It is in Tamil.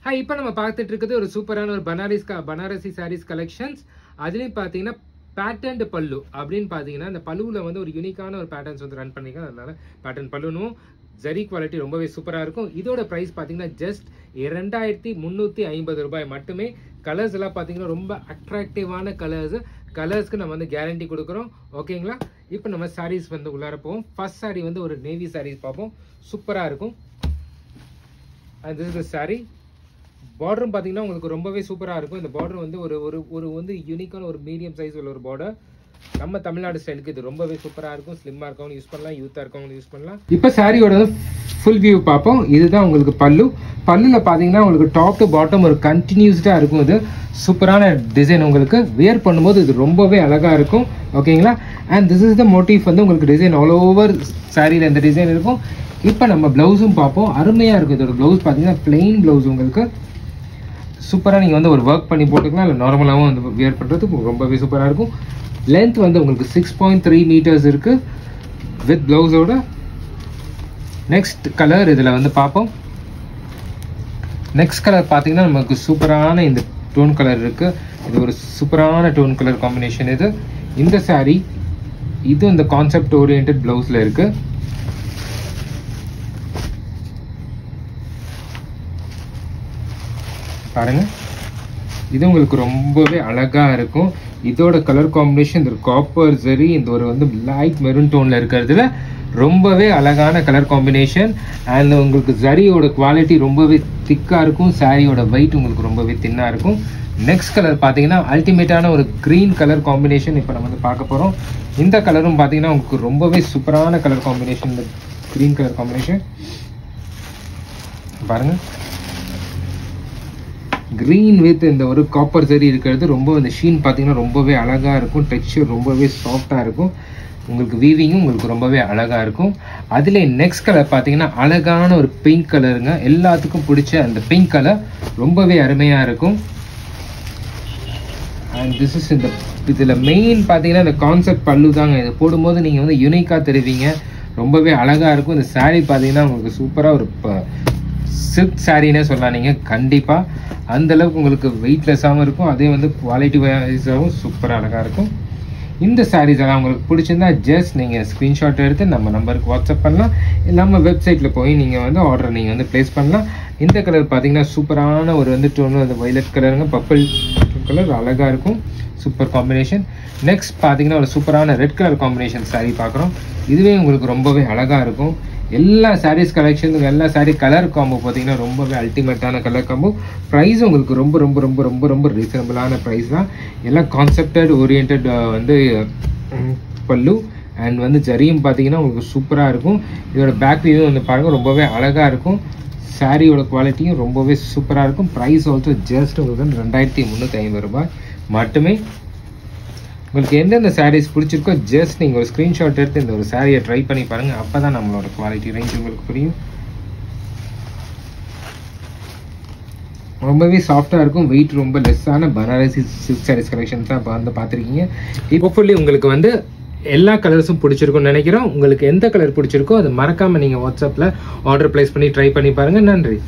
ஹாய், இப்போ நம்ம பார்த்துட்டு இருக்கிறது ஒரு சூப்பரான ஒரு பனாரசி சாரீஸ் கலெக்ஷன்ஸ். அதுலேயும் பார்த்தீங்கன்னா பேட்டர்ன்டு பல்லு அப்படின்னு பார்த்தீங்கன்னா இந்த பல்லுவில் வந்து ஒரு யூனிக்கான ஒரு பேட்டர்ன்ஸ் வந்து ரன் பண்ணிக்கலாம். அதனால பேட்டர்ன் பல்லுனும் ஜரி குவாலிட்டி ரொம்பவே சூப்பராக இருக்கும். இதோட ப்ரைஸ் பார்த்தீங்கன்னா ஜஸ்ட் 2350 ரூபாய் மட்டுமே. கலர்ஸ் எல்லாம் பார்த்தீங்கன்னா ரொம்ப அட்ராக்டிவான கலர்ஸ்க்கு நம்ம வந்து கேரண்டி கொடுக்குறோம். ஓகேங்களா? இப்போ நம்ம சாரீஸ் வந்து உள்ளார போவோம். ஃபர்ஸ்ட் சாரீ வந்து ஒரு நேவி சாரீஸ் பார்ப்போம். சூப்பராக இருக்கும். And this is sari. பார்டரும் பார்த்தீங்கன்னா உங்களுக்கு ரொம்பவே சூப்பராக இருக்கும். இந்த பார்டர் வந்து ஒரு வந்து யூனிக்கான ஒரு மீடியம் சைஸ் உள்ள ஒரு பார்டர். நம்ம தமிழ்நாடு ஸ்டைலுக்கு இது ரொம்பவே சூப்பராக இருக்கும். ஸ்லிம்மாக இருக்கவங்க யூஸ் பண்ணலாம், யூத்தாக இருக்கவங்க யூஸ் பண்ணலாம். இப்போ சாரியோட ஃபுல் வியூ பார்ப்போம். இதுதான் உங்களுக்கு பல்லுல பார்த்தீங்கன்னா உங்களுக்கு டாப் டு பாட்டம் ஒரு கண்டினியூஸ்டாக இருக்கும். இது சூப்பரான டிசைன். உங்களுக்கு வியர் பண்ணும்போது இது ரொம்பவே அழகாக இருக்கும். ஓகேங்களா? And this is the motive வந்து உங்களுக்கு டிசைன் ஆல் ஓவர் சாரியில் இந்த டிசைன் இருக்கும். இப்போ நம்ம ப்ளவுஸும் பார்ப்போம். அருமையாக இருக்கும். இதோட ப்ளவுஸ் பார்த்தீங்கன்னா பிளெயின் ப்ளவுஸ். உங்களுக்கு சூப்பராக நீங்கள் வந்து ஒரு ஒர்க் பண்ணி போட்டுக்கலாம், இல்லை நார்மலாகவும் வந்து வியர் பண்ணுறதுக்கு ரொம்பவே சூப்பராக இருக்கும். லென்த் வந்து உங்களுக்கு 6.3 மீட்டர்ஸ் இருக்கு வித் ப்ளவுஸோட. நெக்ஸ்ட் கலர் இதில் வந்து பார்ப்போம். நெக்ஸ்ட் கலர் பார்த்தீங்கன்னா நமக்கு சூப்பரான இந்த டோன் கலர் இருக்கு. இது ஒரு சூப்பரான டோன் கலர் காம்பினேஷன். இந்த சாரீ இது இந்த கான்செப்ட் ஓரியன்ட் ப்ளவுஸில் இருக்கு. பாருங்க, இது உங்களுக்கு ரொம்பவே அழகா இருக்கும். இதோட கலர் காம்பினேஷன் இந்த காப்பர் ஜரி இந்த ஒரு வந்து லைட் மெரூன் டோன்ல இருக்கிறதுல ரொம்பவே அழகான கலர் காம்பினேஷன். அண்ட் உங்களுக்கு ஜரியோட குவாலிட்டி ரொம்பவே திக்கா இருக்கும். சாரியோட வெயிட் உங்களுக்கு ரொம்பவே தின்னா இருக்கும். நெக்ஸ்ட் கலர் பார்த்தீங்கன்னா அல்டிமேட்டான ஒரு கிரீன் கலர் காம்பினேஷன் இப்போ நம்ம வந்து பார்க்க போறோம். இந்த கலரும் பார்த்தீங்கன்னா உங்களுக்கு ரொம்பவே சூப்பரான கலர் காம்பினேஷன். இந்த கிரீன் கலர் காம்பினேஷன் பாருங்க. கிரீன் வித் இந்த ஒரு காப்பர் ஜரி இருக்கிறது ரொம்ப இந்த ஷீன் பார்த்தீங்கன்னா ரொம்பவே அழகாக இருக்கும். டெக்ஸ்சர் ரொம்பவே சாஃப்டாக இருக்கும். உங்களுக்கு வீவிங்கும் உங்களுக்கு ரொம்பவே அழகாக இருக்கும். அதில் நெக்ஸ்ட் கலர் பார்த்தீங்கன்னா அழகான ஒரு பிங்க் கலருங்க. எல்லாத்துக்கும் பிடிச்ச அந்த பிங்க் கலர் ரொம்பவே அருமையாக இருக்கும். அண்ட் திஸ் இஸ் இந்த இதில் மெயின் பார்த்தீங்கன்னா இந்த கான்செப்ட் பல்லு தாங்க. இதை போடும்போது நீங்கள் வந்து யூனிக்காக தெரிவிங்க. ரொம்பவே அழகாக இருக்கும். இந்த சாரீ பார்த்தீங்கன்னா உங்களுக்கு சூப்பராக ஒரு சில்க் சாரின்னே சொல்லலாம். நீங்கள் கண்டிப்பாக அந்த அளவுக்கு உங்களுக்கு வெயிட்லெஸ்ஸாகவும் இருக்கும். அதே வந்து குவாலிட்டி வைஸாகவும் சூப்பராக அழகாக இருக்கும். இந்த சாரீஸ் எல்லாம் உங்களுக்கு பிடிச்சிருந்தா ஜஸ்ட் நீங்கள் ஸ்க்ரீன்ஷாட் எடுத்து நம்ம நம்பருக்கு வாட்ஸ்அப் பண்ணலாம். நம்ம வெப்சைட்டில் போய் நீங்கள் வந்து ஆர்டர் நீங்கள் வந்து ப்ளேஸ் பண்ணலாம். இந்த கலர் பார்த்தீங்கன்னா சூப்பரான ஒரு வந்து டோன் அந்த வயலட் கலருங்க. பர்பிள் கலர் அழகாக இருக்கும். Super combination. நெக்ஸ்ட் பார்த்தீங்கன்னா ஒரு சூப்பரான ரெட் கலர் காம்பினேஷன் சாரீ பார்க்குறோம். இதுவே உங்களுக்கு ரொம்பவே அழகாக இருக்கும். எல்லா சாரீஸ் கலெக்ஷனுக்கு எல்லா சாரீ கலர் காம்போ பார்த்தீங்கன்னா ரொம்பவே அல்டிமேட்டான கலர் காம்போ. ப்ரைஸ் உங்களுக்கு ரொம்ப ரொம்ப ரொம்ப ரொம்ப ரொம்ப ரீசனபிளான ப்ரைஸ் தான். எல்லாம் கான்செப்டட் ஓரியன்ட் வந்து பல்லு அண்ட் வந்து ஜரியும் பார்த்தீங்கன்னா உங்களுக்கு சூப்பராக இருக்கும். இதோட பேக் வியூவும் வந்து பாருங்கள் ரொம்பவே அழகாக இருக்கும். சாரியோட குவாலிட்டியும் ரொம்பவே சூப்பராக இருக்கும். ப்ரைஸ் ஆல்சோ ஜஸ்ட் உங்களுக்கு 2350 ரூபாய் மட்டுமே. உங்களுக்கு எந்தெந்த சாரீஸ் பிடிச்சிருக்கோ ஜஸ்ட் நீங்கள் ஒரு ஸ்க்ரீன்ஷாட் எடுத்து இந்த ஒரு சாரியை ட்ரை பண்ணி பாருங்கள். அப்போ தான் நம்மளோட குவாலிட்டி ரேஞ்ச் உங்களுக்கு புரியும். ரொம்பவே சாஃப்டாக இருக்கும். வெயிட் ரொம்ப லெஸ்ஸான பனாரசி சில்க் சாரீஸ் கலெக்ஷன்ஸ் தான் இப்போ வந்து பார்த்துருக்கீங்க. ஹோப்ஃபுல்லி உங்களுக்கு வந்து எல்லா கலர்ஸும் பிடிச்சிருக்கும்னு நினைக்கிறோம். உங்களுக்கு எந்த கலர் பிடிச்சிருக்கோ அதை மறக்காமல் நீங்கள் வாட்ஸ்அப்பில் ஆர்டர் ப்ளேஸ் பண்ணி ட்ரை பண்ணி பாருங்கள். நன்றி.